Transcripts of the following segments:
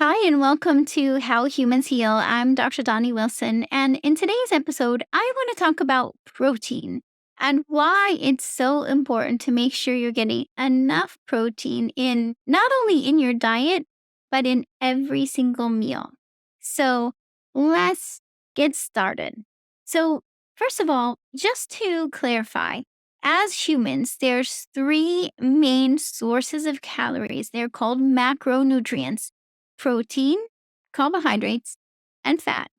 Hi, and welcome to How Humans Heal. I'm Dr. Donnie Wilson, and in today's episode, I want to talk about protein and why it's so important to make sure you're getting enough protein in not only in your diet, but in every single meal. So let's get started. So, first of all, just to clarify, as humans, there's three main sources of calories. They're called macronutrients: protein, carbohydrates, and fat.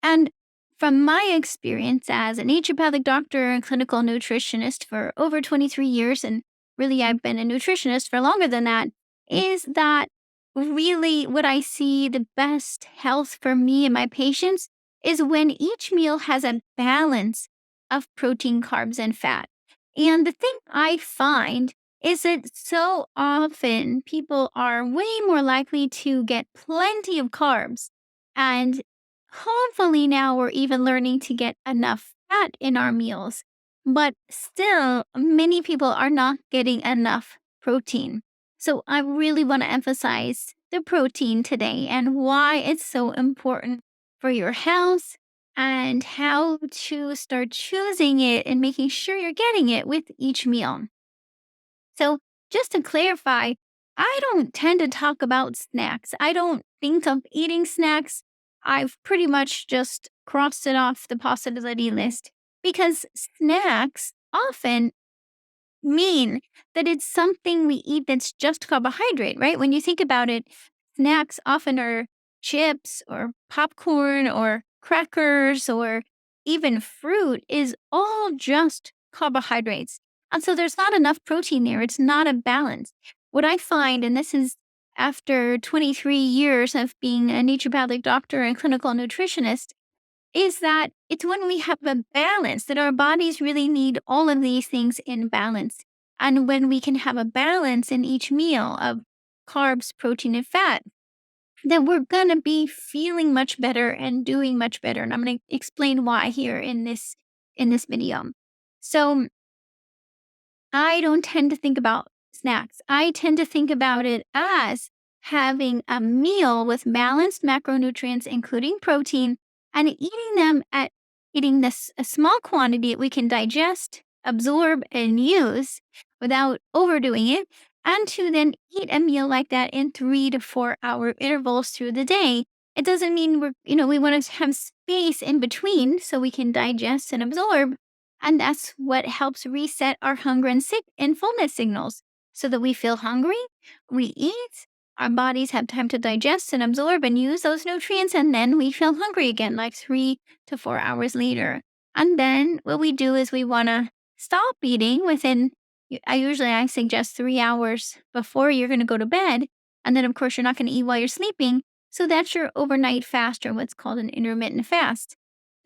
And from my experience as a naturopathic doctor and clinical nutritionist for over 23 years, and really I've been a nutritionist for longer than that, is that really what I see the best health for me and my patients is when each meal has a balance of protein, carbs, and fat. And the thing I find is that so often people are way more likely to get plenty of carbs. And hopefully now we're even learning to get enough fat in our meals. But still, many people are not getting enough protein. So I really want to emphasize the protein today and why it's so important for your health and how to start choosing it and making sure you're getting it with each meal. So, just to clarify, I don't tend to talk about snacks. I don't think of eating snacks. I've pretty much just crossed it off the possibility list because snacks often mean that it's something we eat that's just carbohydrate, right? When you think about it, snacks often are chips or popcorn or crackers or even fruit is all just carbohydrates. And so there's not enough protein there. It's not a balance. What I find, and this is after 23 years of being a naturopathic doctor and clinical nutritionist, is that it's when we have a balance that our bodies really need all of these things in balance. And when we can have a balance in each meal of carbs, protein, and fat, then we're going to be feeling much better and doing much better. And I'm going to explain why here in this video. So I don't tend to think about snacks. I tend to think about it as having a meal with balanced macronutrients, including protein, and eating this a small quantity that we can digest, absorb, and use without overdoing it, and to then eat a meal like that in 3 to 4 hour intervals through the day. It doesn't mean we want to have space in between so we can digest and absorb, and that's what helps reset our hunger and fullness signals so that we feel hungry, we eat, our bodies have time to digest and absorb and use those nutrients, and then we feel hungry again, like 3 to 4 hours later. And then what we do is we want to stop eating within, I suggest 3 hours before you're going to go to bed. And then, of course, you're not going to eat while you're sleeping. So that's your overnight fast, or what's called an intermittent fast.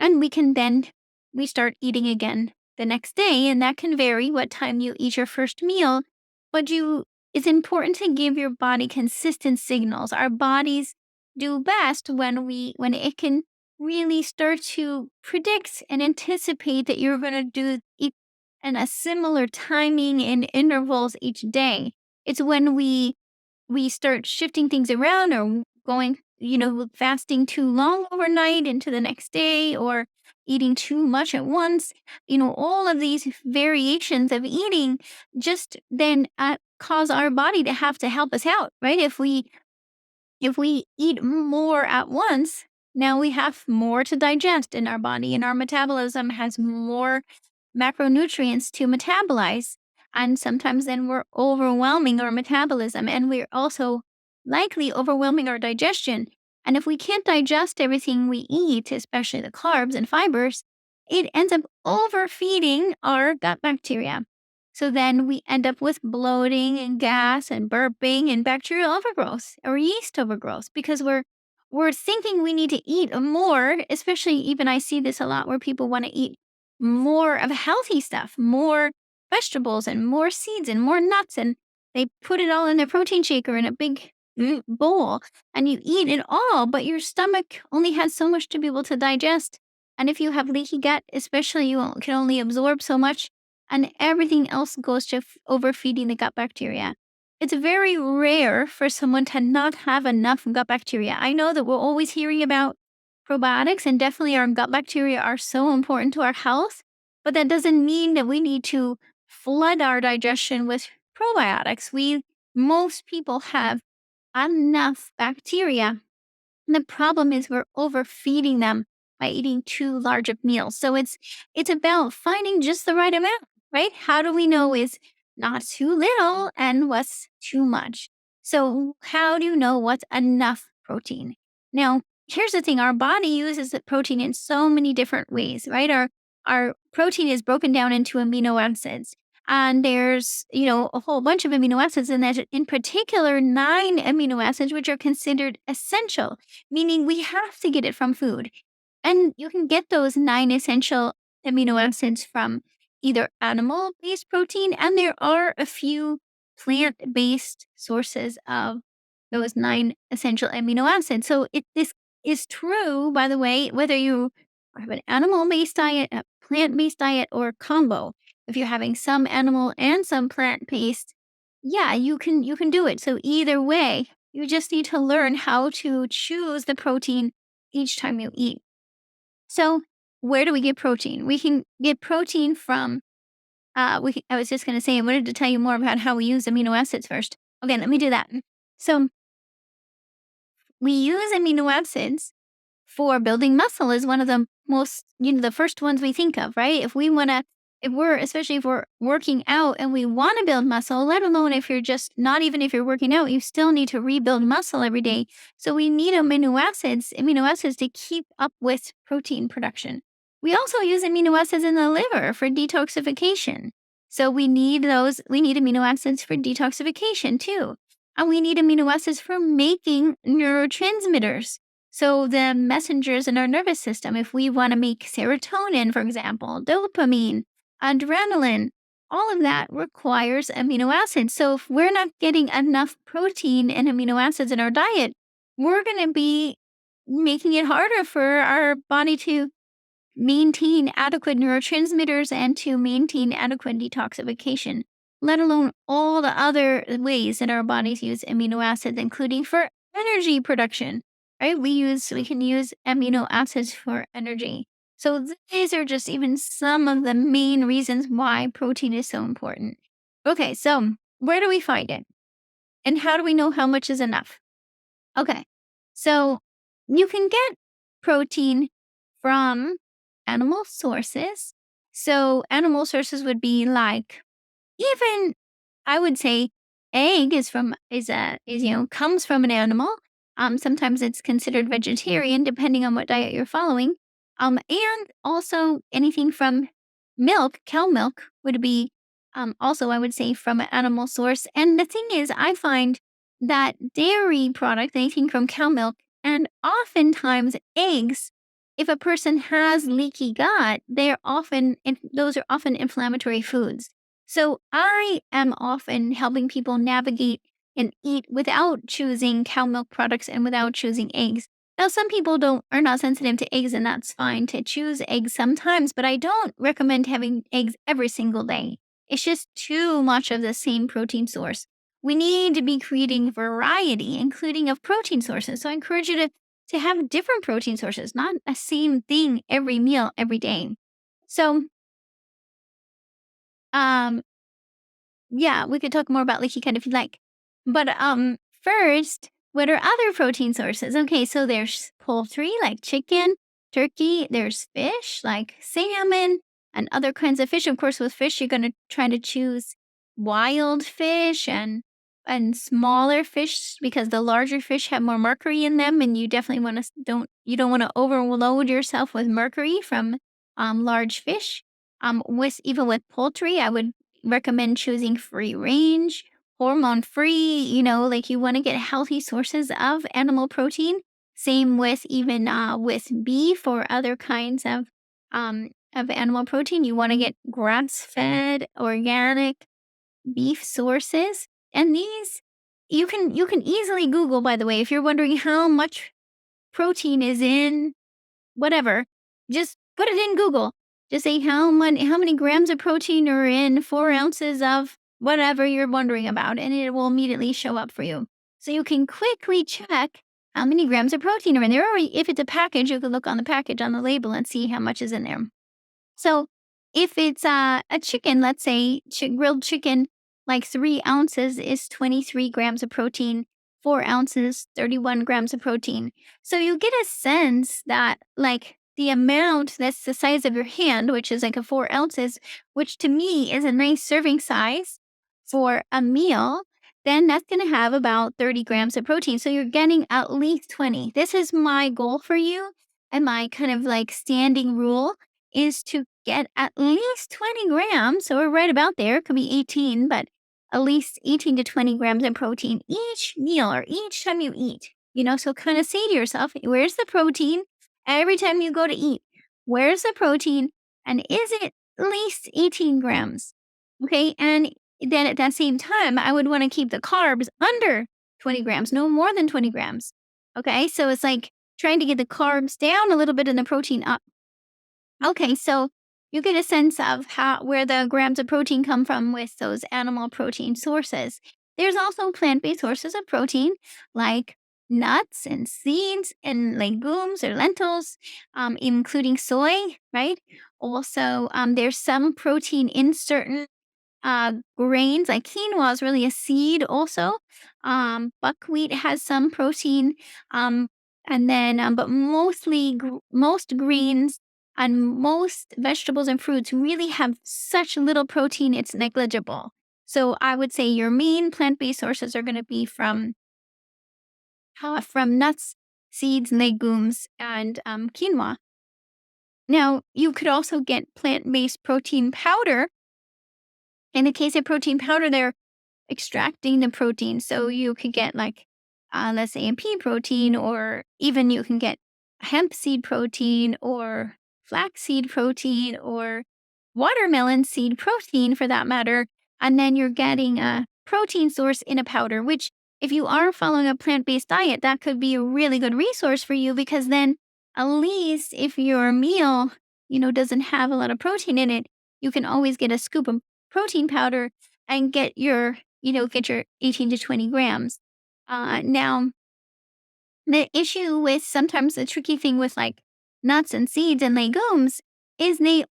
And we start eating again the next day, and that can vary what time you eat your first meal. But it's important to give your body consistent signals. Our bodies do best when it can really start to predict and anticipate that you're going to do eat in a similar timing and intervals each day. It's when we start shifting things around or going, fasting too long overnight into the next day or eating too much at once. All of these variations of eating just then cause our body to have to help us out, right? If we eat more at once, now we have more to digest in our body, and our metabolism has more macronutrients to metabolize. And sometimes then we're overwhelming our metabolism, and we're also likely overwhelming our digestion. And if we can't digest everything we eat, especially the carbs and fibers, it ends up overfeeding our gut bacteria. So then we end up with bloating and gas and burping and bacterial overgrowth or yeast overgrowth because we're thinking we need to eat more, especially even I see this a lot where people want to eat more of healthy stuff, more vegetables and more seeds and more nuts, and they put it all in their protein shake or in a big bowl, and you eat it all, but your stomach only has so much to be able to digest. And if you have leaky gut, especially, can only absorb so much, and everything else goes to overfeeding the gut bacteria. it's very rare for someone to not have enough gut bacteria. I know that we're always hearing about probiotics, and definitely our gut bacteria are so important to our health, but that doesn't mean that we need to flood our digestion with probiotics. Most people have enough bacteria, and the problem is we're overfeeding them by eating too large of meals. So it's about finding just the right amount, right? How do we know is not too little and what's too much? So how do you know what's enough protein? Now, here's the thing, our body uses the protein in so many different ways, right? Our protein is broken down into amino acids. And there's, a whole bunch of amino acids, and there's in particular 9 amino acids, which are considered essential, meaning we have to get it from food. And you can get those 9 essential amino acids from either animal based protein, and there are a few plant based sources of those 9 essential amino acids. So this is true, by the way, whether you have an animal based diet, a plant based diet, or combo. If you're having some animal and some plant based, yeah, you can do it. So either way, you just need to learn how to choose the protein each time you eat. So, where do we get protein? We can get protein from, I was just going to say, I wanted to tell you more about how we use amino acids first. Okay, let me do that. So, we use amino acids for building muscle is one of the most, the first ones we think of, right? Especially if we're working out and we want to build muscle, let alone if you're just not even if you're working out, you still need to rebuild muscle every day. So we need amino acids to keep up with protein production. We also use amino acids in the liver for detoxification. So we need amino acids for detoxification too. And we need amino acids for making neurotransmitters. So the messengers in our nervous system, if we want to make serotonin, for example, dopamine, adrenaline, all of that requires amino acids. So if we're not getting enough protein and amino acids in our diet, we're going to be making it harder for our body to maintain adequate neurotransmitters and to maintain adequate detoxification, let alone all the other ways that our bodies use amino acids, including for energy production, right? We can use amino acids for energy. So these are just even some of the main reasons why protein is so important. Okay, so where do we find it? And how do we know how much is enough? Okay, so you can get protein from animal sources. So animal sources would be like, even I would say egg comes from an animal. Sometimes it's considered vegetarian depending on what diet you're following. And also anything from milk, cow milk would be also, I would say, from an animal source. And the thing is, I find that dairy products, anything from cow milk, and oftentimes eggs, if a person has leaky gut, those are often inflammatory foods. So I am often helping people navigate and eat without choosing cow milk products and without choosing eggs. Now, some people are not sensitive to eggs, and that's fine to choose eggs sometimes, but I don't recommend having eggs every single day. It's just too much of the same protein source. We need to be creating variety, including of protein sources. So I encourage you to have different protein sources, not a same thing every meal every day. So, um, yeah, we could talk more about leaky gut if you'd like. But first, what are other protein sources? Okay, so there's poultry like chicken, turkey, there's fish like salmon and other kinds of fish. Of course, with fish, you're going to try to choose wild fish and smaller fish because the larger fish have more mercury in them, and you definitely don't want to overload yourself with mercury from large fish. With poultry, I would recommend choosing free range, hormone free, like you want to get healthy sources of animal protein. Same with even with beef or other kinds of animal protein. You want to get grass fed, organic beef sources. And these you can easily Google, by the way, if you're wondering how much protein is in whatever, just put it in Google. Just say how many grams of protein are in 4 ounces of whatever you're wondering about, and it will immediately show up for you. So you can quickly check how many grams of protein are in there. Or if it's a package, you can look on the package on the label and see how much is in there. So if it's a chicken, let's say grilled chicken, like 3 ounces is 23 grams of protein, 4 ounces, 31 grams of protein. So you get a sense that like the amount that's the size of your hand, which is like a 4 ounces, which to me is a nice serving size for a meal, then that's going to have about 30 grams of protein. So you're getting at least 20. This is my goal for you and my kind of like standing rule is to get at least 20 grams. So we're right about there. It could be 18, but at least 18 to 20 grams of protein each meal or each time you eat. So kind of say to yourself, where's the protein every time you go to eat? Where's the protein? And is it at least 18 grams? Okay. And then at that same time, I would want to keep the carbs under 20 grams, no more than 20 grams. Okay. So it's like trying to get the carbs down a little bit and the protein up. Okay, so you get a sense of where the grams of protein come from with those animal protein sources. There's also plant-based sources of protein like nuts and seeds and legumes or lentils, including soy, right? Also, there's some protein in certain grains, like quinoa is really a seed also. Buckwheat has some protein. And then, but most greens and most vegetables and fruits really have such little protein, it's negligible. So I would say your main plant-based sources are going to be from nuts, seeds, legumes, and quinoa. Now, you could also get plant-based protein powder. In the case of protein powder, they're extracting the protein. So you could get like, let's say, a pea protein, or even you can get hemp seed protein or flaxseed protein or watermelon seed protein for that matter. And then you're getting a protein source in a powder, which if you are following a plant-based diet, that could be a really good resource for you because then at least if your meal, doesn't have a lot of protein in it, you can always get a scoop of protein powder and get your 18 to 20 grams. Now, the issue with sometimes the tricky thing with like nuts and seeds and legumes is they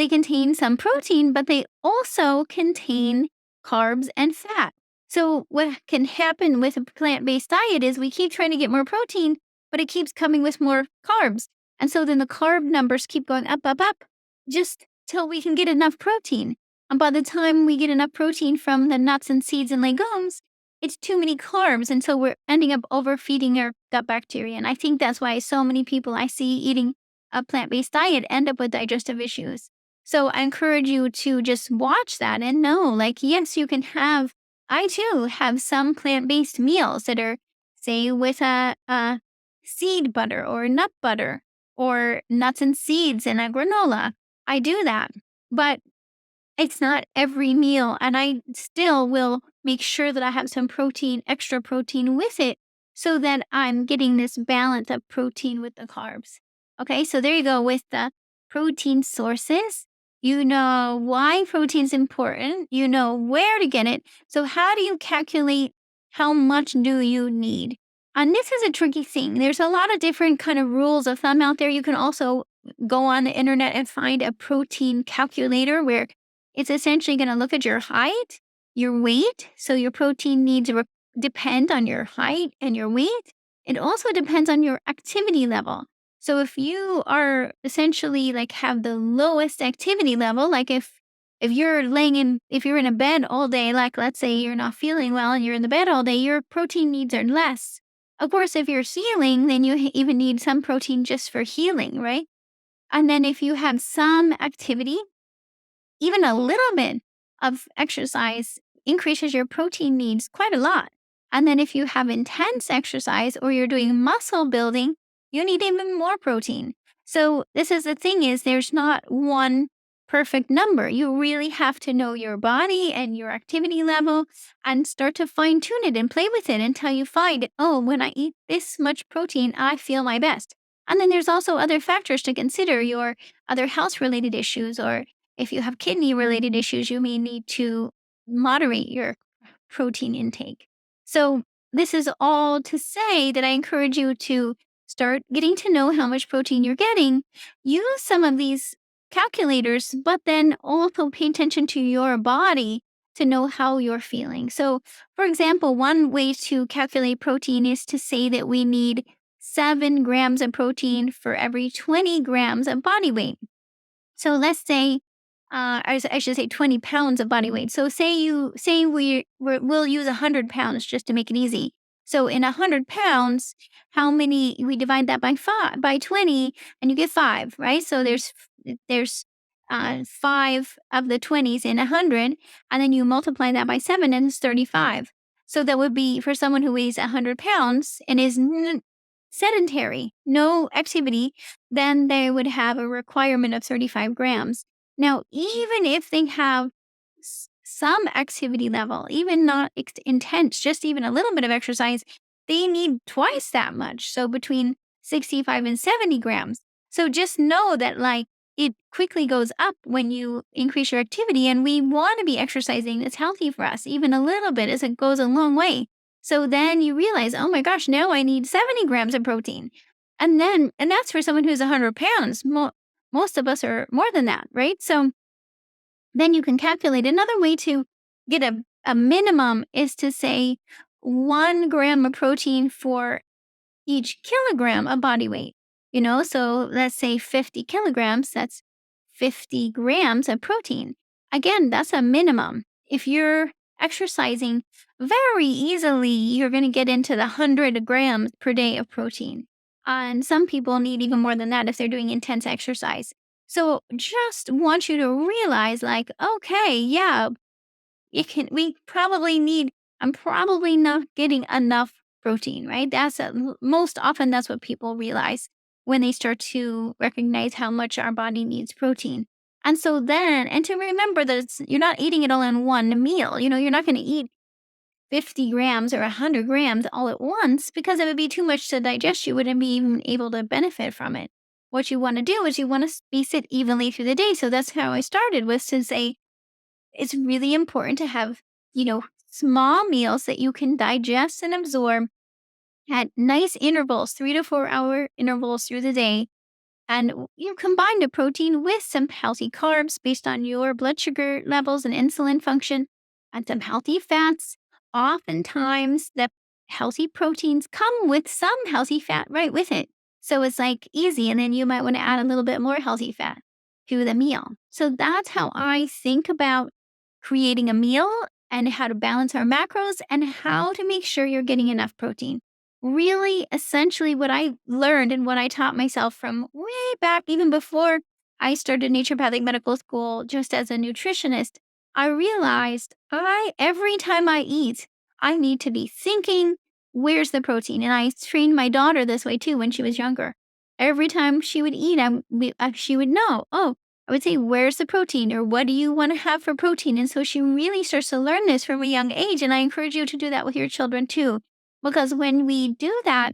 contain some protein, but they also contain carbs and fat. So what can happen with a plant-based diet is we keep trying to get more protein, but it keeps coming with more carbs. And so then the carb numbers keep going up, up, up, just till we can get enough protein. And by the time we get enough protein from the nuts and seeds and legumes, it's too many carbs. And so we're ending up overfeeding our gut bacteria. And I think that's why so many people I see eating a plant-based diet end up with digestive issues. So I encourage you to just watch that and know, like, yes, I too have some plant-based meals that are, say, with a seed butter or nut butter or nuts and seeds in a granola. I do that. But it's not every meal, and I still will make sure that I have some protein, extra protein with it, so that I'm getting this balance of protein with the carbs. Okay, so there you go with the protein sources. You know why protein's important. You know where to get it. So how do you calculate how much do you need? And this is a tricky thing. There's a lot of different kind of rules of thumb out there. You can also go on the internet and find a protein calculator where it's essentially going to look at your height, your weight. So your protein needs depend on your height and your weight. It also depends on your activity level. So if you are essentially like have the lowest activity level, like if you're in a bed all day, like let's say you're not feeling well and you're in the bed all day, your protein needs are less. Of course, if you're healing, then you even need some protein just for healing, right? And then if you have some activity, even a little bit of exercise increases your protein needs quite a lot. And then if you have intense exercise or you're doing muscle building, you need even more protein. So this is the thing is there's not one perfect number. You really have to know your body and your activity level and start to fine tune it and play with it until you find, oh, when I eat this much protein, I feel my best. And then there's also other factors to consider, your other health related issues, or if you have kidney related issues, you may need to moderate your protein intake. So, this is all to say that I encourage you to start getting to know how much protein you're getting. Use some of these calculators, but then also pay attention to your body to know how you're feeling. So, for example, one way to calculate protein is to say that we need 7 grams of protein for every 20 grams of body weight. So let's say, I should say 20 pounds of body weight. So say we'll use 100 pounds just to make it easy. So in 100 pounds, how many, we divide that by 20 and you get five, right? So there's five of the 20s in 100, and then you multiply that by seven and it's 35. So that would be for someone who weighs 100 pounds and is sedentary, no activity, then they would have a requirement of 35 grams. Now, even if they have some activity level, even not intense, just even a little bit of exercise, they need twice that much. So between 65 and 70 grams. So just know that, like, it quickly goes up when you increase your activity, and we want to be exercising. It's healthy for us, even a little bit, as it goes a long way. So then you realize, oh my gosh, now I need 70 grams of protein. And that's for someone who's 100 pounds. Most of us are more than that, right? So then you can calculate. Another way to get a minimum is to say 1 gram of protein for each kilogram of body weight. So let's say 50 kilograms, that's 50 grams of protein. Again, that's a minimum. If you're exercising very easily, you're going to get into the 100 grams per day of protein. And some people need even more than that if they're doing intense exercise. So just want you to realize, like, okay, yeah, I'm probably not getting enough protein, right? Most often that's what people realize when they start to recognize how much our body needs protein. And so then, and to remember that you're not eating it all in one meal. You're not going to eat 50 grams or 100 grams all at once, because it would be too much to digest. You wouldn't be even able to benefit from it. What you want to do is you want to space it evenly through the day. So that's how I started, was to say, it's really important to have, small meals that you can digest and absorb at nice intervals, 3 to 4 hour intervals through the day. And you combine the protein with some healthy carbs based on your blood sugar levels and insulin function, and some healthy fats. Oftentimes, the healthy proteins come with some healthy fat right with it. So it's like easy. And then you might want to add a little bit more healthy fat to the meal. So that's how I think about creating a meal, and how to balance our macros, and how to make sure you're getting enough protein. Really, essentially, what I learned and what I taught myself from way back, even before I started naturopathic medical school, just as a nutritionist, I realized every time I eat, I need to be thinking, where's the protein? And I trained my daughter this way too when she was younger. Every time she would eat, she would know, oh, I would say, where's the protein, or what do you want to have for protein? And so she really starts to learn this from a young age. And I encourage you to do that with your children too. Because when we do that,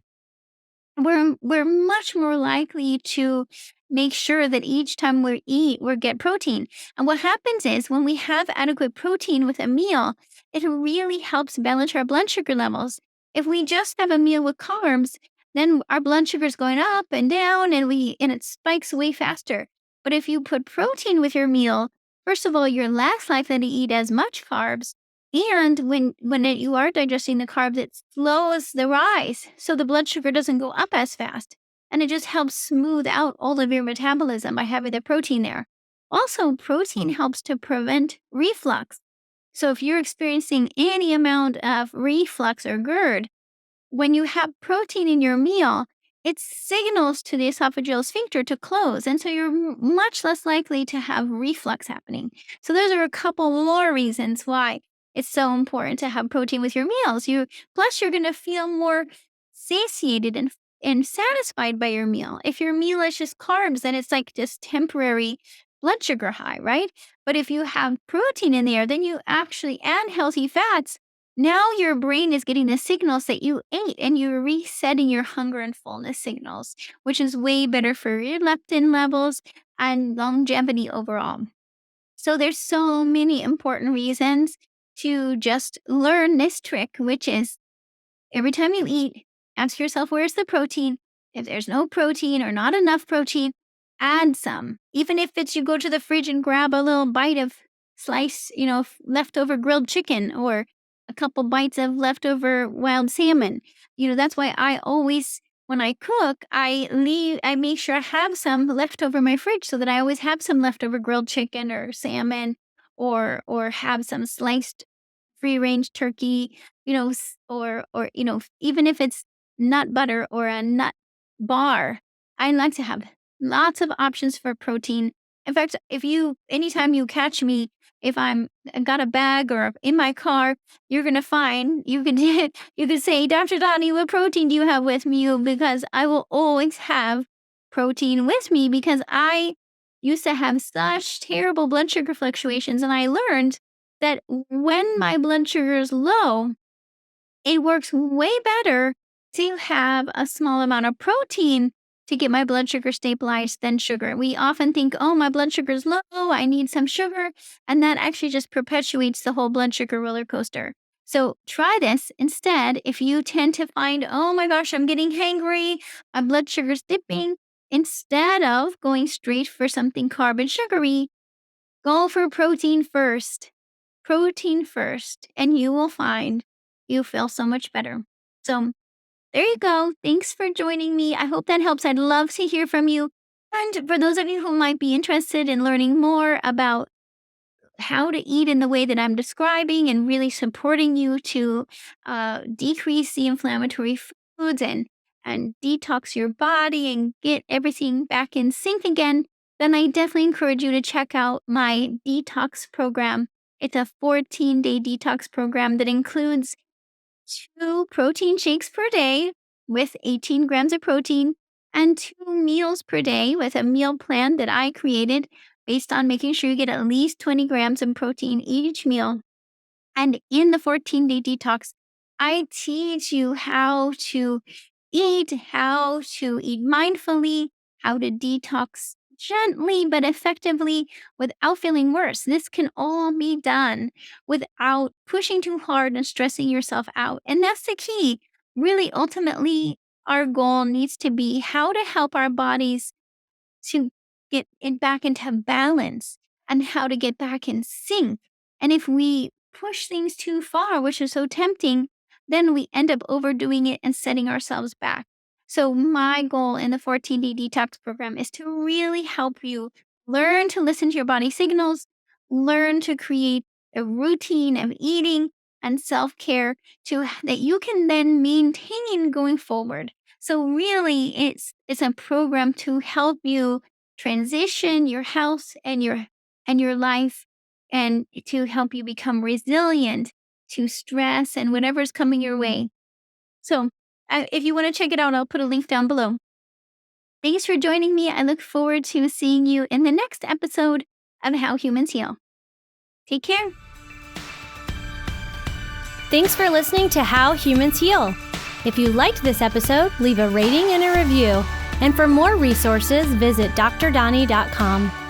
we're much more likely to make sure that each time we eat, we get protein. And what happens is, when we have adequate protein with a meal, it really helps balance our blood sugar levels. If we just have a meal with carbs, then our blood sugar is going up and down, and it spikes way faster. But if you put protein with your meal, first of all, you're less likely to eat as much carbs. And you are digesting the carbs, it slows the rise, so the blood sugar doesn't go up as fast. And it just helps smooth out all of your metabolism by having the protein there. Also, protein helps to prevent reflux. So if you're experiencing any amount of reflux or GERD, when you have protein in your meal, it signals to the esophageal sphincter to close. And so you're much less likely to have reflux happening. So those are a couple more reasons why it's so important to have protein with your meals. Plus you're going to feel more satiated and satisfied by your meal. If your meal is just carbs, then it's like just temporary blood sugar high, right? But if you have protein in there, then you actually add healthy fats. Now your brain is getting the signals that you ate, and you're resetting your hunger and fullness signals, which is way better for your leptin levels and longevity overall. So there's so many important reasons to just learn this trick, which is every time you eat, ask yourself, where's the protein? If there's no protein or not enough protein, add some. Even if it's you go to the fridge and grab a little bite of slice, leftover grilled chicken or a couple bites of leftover wild salmon. That's why I always, when I cook, I make sure I have some left over my fridge so that I always have some leftover grilled chicken or salmon or have some sliced free range turkey, or even if it's nut butter or a nut bar, I like to have lots of options for protein. In fact, anytime you catch me, if I got a bag or in my car, you're gonna find you can you can say, Dr. Donnie, what protein do you have with me? Because I will always have protein with me because I used to have such terrible blood sugar fluctuations, and I learned that when my blood sugar is low, it works way better to have a small amount of protein to get my blood sugar stabilized than sugar. We often think, oh, my blood sugar is low, I need some sugar. And that actually just perpetuates the whole blood sugar roller coaster. So try this instead. If you tend to find, oh my gosh, I'm getting hangry, my blood sugar's dipping, instead of going straight for something carb and sugary, go for protein first. Protein first, and you will find you feel so much better. So there you go. Thanks for joining me. I hope that helps. I'd love to hear from you. And for those of you who might be interested in learning more about how to eat in the way that I'm describing and really supporting you to decrease the inflammatory foods and detox your body and get everything back in sync again, then I definitely encourage you to check out my detox program. It's a 14-day detox program that includes 2 protein shakes per day with 18 grams of protein and 2 meals per day with a meal plan that I created based on making sure you get at least 20 grams of protein each meal. And in the 14-day detox, I teach you how to eat mindfully, how to detox gently but effectively without feeling worse. This can all be done without pushing too hard and stressing yourself out. And that's the key. Really, ultimately, our goal needs to be how to help our bodies to get it back into balance and how to get back in sync. And if we push things too far, which is so tempting, then we end up overdoing it and setting ourselves back. So my goal in the 14-day detox program is to really help you learn to listen to your body signals, learn to create a routine of eating and self-care that you can then maintain going forward. So really, it's a program to help you transition your health and your life, and to help you become resilient to stress and whatever's coming your way. So, if you want to check it out, I'll put a link down below. Thanks for joining me. I look forward to seeing you in the next episode of How Humans Heal. Take care. Thanks for listening to How Humans Heal. If you liked this episode, leave a rating and a review. And for more resources, visit drdonnie.com.